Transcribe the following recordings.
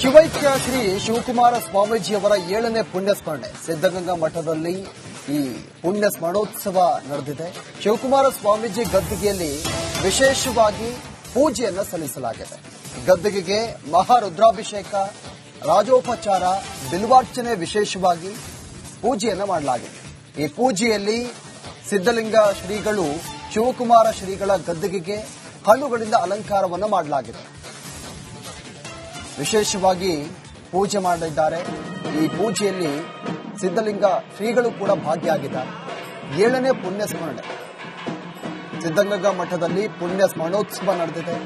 ಶಿವೈಕ್ಯ ಶ್ರೀ ಶಿವಕುಮಾರ ಸ್ವಾಮೀಜಿಯವರ 7ನೇ ಪುಣ್ಯಸ್ಮರಣೆ ಸಿದ್ದಗಂಗಾ ಮಠದಲ್ಲಿ ಈ ಪುಣ್ಯ ಸ್ಮರಣೋತ್ಸವ ನಡೆದಿದೆ. ಶಿವಕುಮಾರ ಸ್ವಾಮೀಜಿ ಗದ್ದಿಗೆಯಲ್ಲಿ ವಿಶೇಷವಾಗಿ ಪೂಜೆಯನ್ನು ಸಲ್ಲಿಸಲಾಗಿದೆ. ಗದ್ದಿಗೆಗೆ ಮಹಾರುದ್ರಾಭಿಷೇಕ, ರಾಜೋಪಚಾರ, ಬಿಲ್ವಾರ್ಚನೆ ವಿಶೇಷವಾಗಿ ಪೂಜೆಯನ್ನು ಮಾಡಲಾಗಿದೆ. ಈ ಪೂಜೆಯಲ್ಲಿ ಸಿದ್ದಲಿಂಗ ಶ್ರೀಗಳು ಶಿವಕುಮಾರ ಶ್ರೀಗಳ ಗದ್ದಿಗೆಗೆ ಹಣ್ಣುಗಳಿಂದ ಅಲಂಕಾರವನ್ನು ಮಾಡಲಾಗಿದೆ. ವಿಶೇಷವಾಗಿ ಪೂಜೆ ಮಾಡಲಿದ್ದಾರೆ. ಈ ಪೂಜೆಯಲ್ಲಿ ಸಿದ್ದಲಿಂಗ ಶ್ರೀಗಳು ಕೂಡ ಭಾಗಿಯಾಗಿದ್ದಾರೆ. 7ನೇ ಪುಣ್ಯ ಸ್ಮರಣೆ ಸಿದ್ದಗಂಗಾ ಮಠದಲ್ಲಿ ಪುಣ್ಯ ಸ್ಮರಣೋತ್ಸವ ನಡೆದಿದೆ.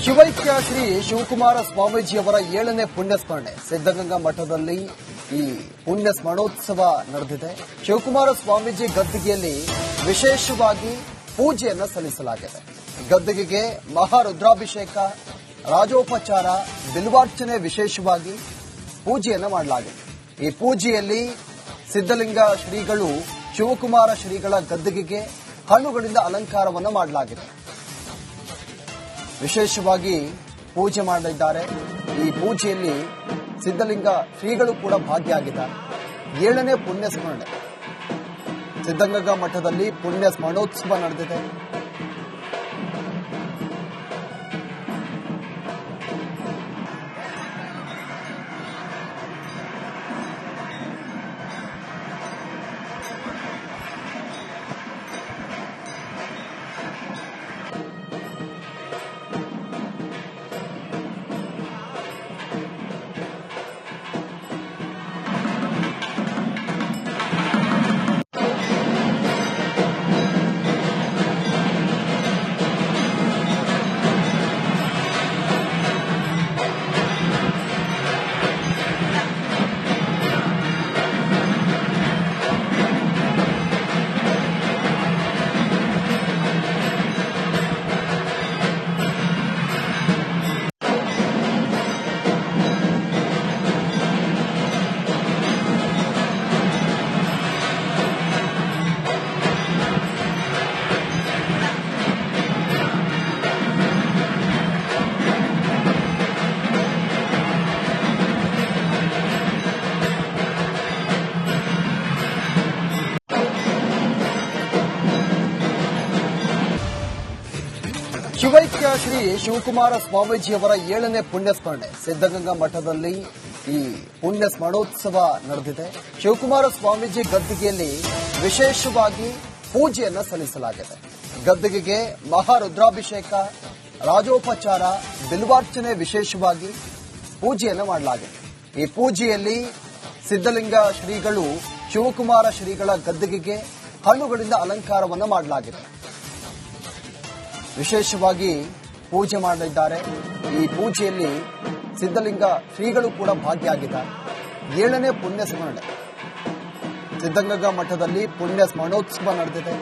ಶಿವೈಕ್ಯ ಶ್ರೀ ಶಿವಕುಮಾರ ಸ್ವಾಮೀಜಿಯವರ 7ನೇ ಪುಣ್ಯಸ್ಮರಣೆ ಸಿದ್ದಗಂಗಾ ಮಠದಲ್ಲಿ ಈ ಪುಣ್ಯ ಸ್ಮರಣೋತ್ಸವ ನಡೆದಿದೆ. ಶಿವಕುಮಾರ ಸ್ವಾಮೀಜಿ ಗದ್ದಿಗೆಯಲ್ಲಿ ವಿಶೇಷವಾಗಿ ಪೂಜೆಯನ್ನು ಸಲ್ಲಿಸಲಾಗಿದೆ. ಗದ್ದಿಗೆಗೆ ಮಹಾರುದ್ರಾಭಿಷೇಕ, ರಾಜೋಪಚಾರ, ಬಿಲ್ವಾರ್ಚನೆ ವಿಶೇಷವಾಗಿ ಪೂಜೆಯನ್ನು ಮಾಡಲಾಗಿದೆ. ಈ ಪೂಜೆಯಲ್ಲಿ ಸಿದ್ದಲಿಂಗ ಶ್ರೀಗಳು ಶಿವಕುಮಾರ ಶ್ರೀಗಳ ಗದ್ದಿಗೆಗೆ ಹಣ್ಣುಗಳಿಂದ ಅಲಂಕಾರವನ್ನು ಮಾಡಲಾಗಿದೆ. ವಿಶೇಷವಾಗಿ ಪೂಜೆ ಮಾಡಲಿದ್ದಾರೆ. ಈ ಪೂಜೆಯಲ್ಲಿ ಸಿದ್ದಲಿಂಗ ಶ್ರೀಗಳು ಕೂಡ ಭಾಗಿಯಾಗಿದ್ದಾರೆ. 7ನೇ ಪುಣ್ಯ ಸ್ಮರಣೆ ಸಿದ್ದಗಂಗಾ ಮಠದಲ್ಲಿ ಪುಣ್ಯ ಸ್ಮರಣೋತ್ಸವ ನಡೆದಿದೆ. ಶಿವೈಕ್ಯ ಶ್ರೀ ಶಿವಕುಮಾರ ಸ್ವಾಮೀಜಿಯವರ 7ನೇ ಪುಣ್ಯಸ್ಮರಣೆ ಸಿದ್ದಗಂಗಾ ಮಠದಲ್ಲಿ ಈ ಪುಣ್ಯ ಸ್ಮರಣೋತ್ಸವ ನಡೆದಿದೆ. ಶಿವಕುಮಾರ ಸ್ವಾಮೀಜಿ ಗದ್ದಿಗೆಯಲ್ಲಿ ವಿಶೇಷವಾಗಿ ಪೂಜೆಯನ್ನು ಸಲ್ಲಿಸಲಾಗಿದೆ. ಗದ್ದಿಗೆಗೆ ಮಹಾರುದ್ರಾಭಿಷೇಕ, ರಾಜೋಪಚಾರ, ಬಿಲ್ವಾರ್ಚನೆ ವಿಶೇಷವಾಗಿ ಪೂಜೆಯನ್ನು ಮಾಡಲಾಗಿದೆ. ಈ ಪೂಜೆಯಲ್ಲಿ ಸಿದ್ದಲಿಂಗ ಶ್ರೀಗಳು ಶಿವಕುಮಾರ ಶ್ರೀಗಳ ಗದ್ದಿಗೆಗೆ ಹಣ್ಣುಗಳಿಂದ ಅಲಂಕಾರವನ್ನು ಮಾಡಲಾಗಿದೆ. ವಿಶೇಷವಾಗಿ ಪೂಜೆ ಮಾಡಲಿದ್ದಾರೆ. ಈ ಪೂಜೆಯಲ್ಲಿ ಸಿದ್ದಲಿಂಗ ಶ್ರೀಗಳು ಕೂಡ ಭಾಗಿಯಾಗಿದ್ದಾರೆ. 7ನೇ ಪುಣ್ಯ ಸ್ಮರಣೆ ಸಿದ್ದಗಂಗಾ ಮಠದಲ್ಲಿ ಪುಣ್ಯ ಸ್ಮರಣೋತ್ಸವ ನಡೆದಿದೆ.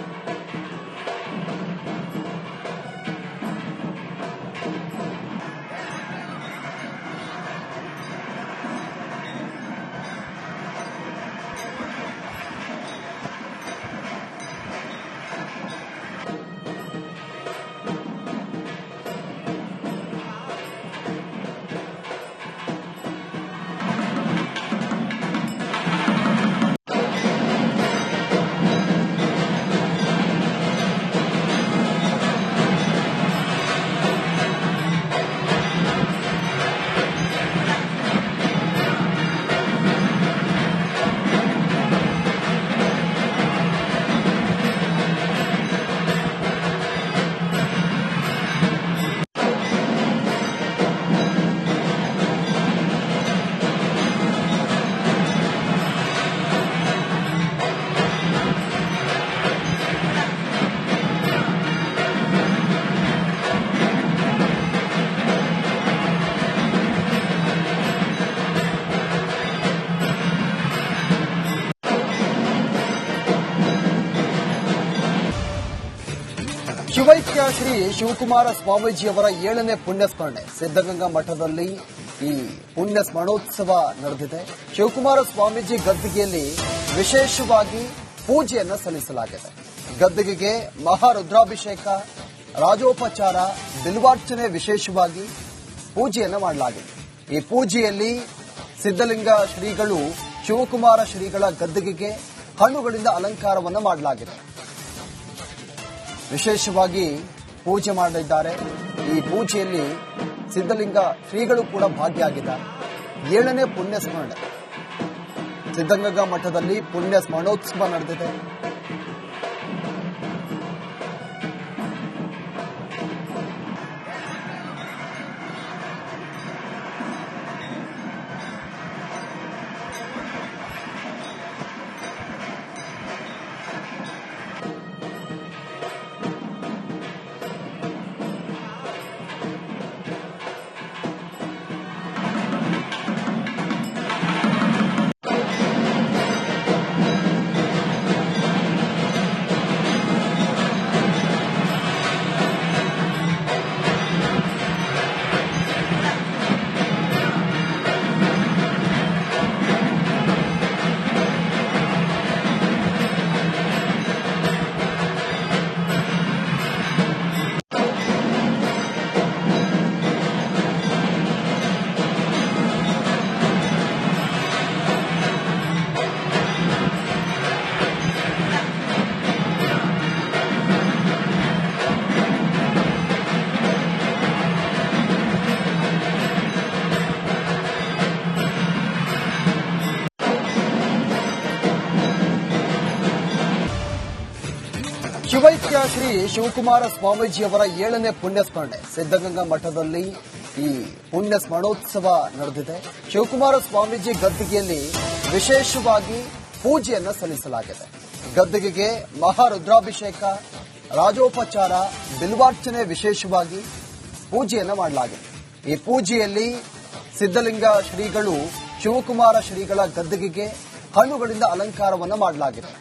ಶಿವೈಕ್ಯ ಶ್ರೀ ಶಿವಕುಮಾರ ಸ್ವಾಮೀಜಿಯವರ 7ನೇ ಪುಣ್ಯಸ್ಮರಣೆ ಸಿದ್ದಗಂಗಾ ಮಠದಲ್ಲಿ ಈ ಪುಣ್ಯ ಸ್ಮರಣೋತ್ಸವ ನಡೆದಿದೆ. ಶಿವಕುಮಾರ ಸ್ವಾಮೀಜಿ ಗದ್ದಿಗೆಯಲ್ಲಿ ವಿಶೇಷವಾಗಿ ಪೂಜೆಯನ್ನು ಸಲ್ಲಿಸಲಾಗಿದೆ. ಗದ್ದಿಗೆಗೆ ಮಹಾರುದ್ರಾಭಿಷೇಕ, ರಾಜೋಪಚಾರ, ಬಿಲ್ವಾರ್ಚನೆ ವಿಶೇಷವಾಗಿ ಪೂಜೆಯನ್ನು ಮಾಡಲಾಗಿದೆ. ಈ ಪೂಜೆಯಲ್ಲಿ ಸಿದ್ದಲಿಂಗ ಶ್ರೀಗಳು ಶಿವಕುಮಾರ ಶ್ರೀಗಳ ಗದ್ದಿಗೆಗೆ ಹಣ್ಣುಗಳಿಂದ ಅಲಂಕಾರವನ್ನು ಮಾಡಲಾಗಿದೆ. ವಿಶೇಷವಾಗಿ ಪೂಜೆ ಮಾಡಲಿದ್ದಾರೆ. ಈ ಪೂಜೆಯಲ್ಲಿ ಸಿದ್ದಲಿಂಗ ಶ್ರೀಗಳು ಕೂಡ ಭಾಗಿಯಾಗಿದ್ದಾರೆ. 7ನೇ ಪುಣ್ಯ ಸ್ಮರಣೆ ಸಿದ್ದಗಂಗಾ ಮಠದಲ್ಲಿ ಪುಣ್ಯ ಸ್ಮರಣೋತ್ಸವ ನಡೆದಿದೆ. ಶಿವೈಕ್ಯ ಶ್ರೀ ಶಿವಕುಮಾರ ಸ್ವಾಮೀಜಿಯವರ 7ನೇ ಪುಣ್ಯಸ್ಮರಣೆ ಸಿದ್ದಗಂಗಾ ಮಠದಲ್ಲಿ ಈ ಪುಣ್ಯ ಸ್ಮರಣೋತ್ಸವ ನಡೆದಿದೆ. ಶಿವಕುಮಾರ ಸ್ವಾಮೀಜಿ ಗದ್ದಿಗೆಯಲ್ಲಿ ವಿಶೇಷವಾಗಿ ಪೂಜೆಯನ್ನು ಸಲ್ಲಿಸಲಾಗಿದೆ. ಗದ್ದಿಗೆಗೆ ಮಹಾರುದ್ರಾಭಿಷೇಕ, ರಾಜೋಪಚಾರ, ಬಿಲ್ವಾರ್ಚನೆ ವಿಶೇಷವಾಗಿ ಪೂಜೆಯನ್ನು ಮಾಡಲಾಗಿದೆ. ಈ ಪೂಜೆಯಲ್ಲಿ ಸಿದ್ದಲಿಂಗ ಶ್ರೀಗಳು ಶಿವಕುಮಾರ ಶ್ರೀಗಳ ಗದ್ದಿಗೆಗೆ ಹಣ್ಣುಗಳಿಂದ ಅಲಂಕಾರವನ್ನು ಮಾಡಲಾಗಿದೆ.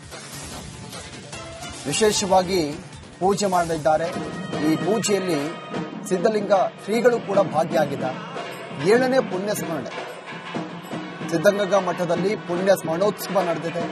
ವಿಶೇಷವಾಗಿ ಪೂಜೆ ಮಾಡಲಿದ್ದಾರೆ. ಈ ಪೂಜೆಯಲ್ಲಿ ಸಿದ್ದಲಿಂಗ ಶ್ರೀಗಳು ಕೂಡ ಭಾಗಿಯಾಗಿದ್ದಾರೆ. 7ನೇ ಪುಣ್ಯ ಸ್ಮರಣೆ ಸಿದ್ದಗಂಗಾ ಮಠದಲ್ಲಿ ಪುಣ್ಯ ಸ್ಮರಣೋತ್ಸವ ನಡೆದಿದೆ.